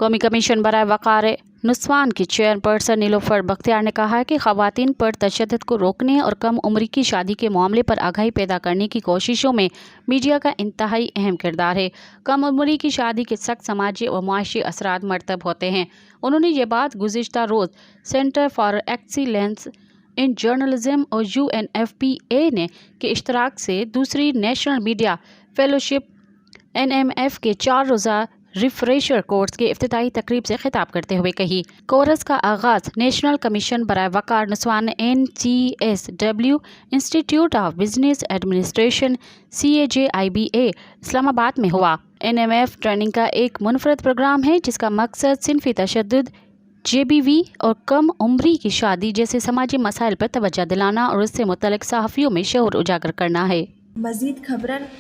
قومی کمیشن برائے وقار نسوان کی چیئرپرسن نیلوفر بختیار نے کہا ہے کہ خواتین پر تشدد کو روکنے اور کم عمری کی شادی کے معاملے پر آگاہی پیدا کرنے کی کوششوں میں میڈیا کا انتہائی اہم کردار ہے۔ کم عمری کی شادی کے سخت سماجی اور معاشی اثرات مرتب ہوتے ہیں۔ انہوں نے یہ بات گزشتہ روز centre for excellence in journalism اور UNFPA نے کے اشتراک سے دوسری نیشنل میڈیا فیلوشپ NMF کے 4 روزہ ریفریشر کورس کے افتتاحی تقریب سے خطاب کرتے ہوئے کہی۔ کورس کا آغاز نیشنل کمیشن برائے وقار نسوان NCSW انسٹی ٹیوٹ آف بزنس ایڈمنسٹریشن CAJIBA اسلام آباد میں ہوا۔ NMF ٹریننگ کا ایک منفرد پروگرام ہے جس کا مقصد صنفی تشدد، JBV اور کم عمری کی شادی جیسے سماجی مسائل پر توجہ دلانا اور اس سے متعلق صحافیوں میں شعور اجاگر کرنا ہے۔ مزید خبرن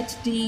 HD।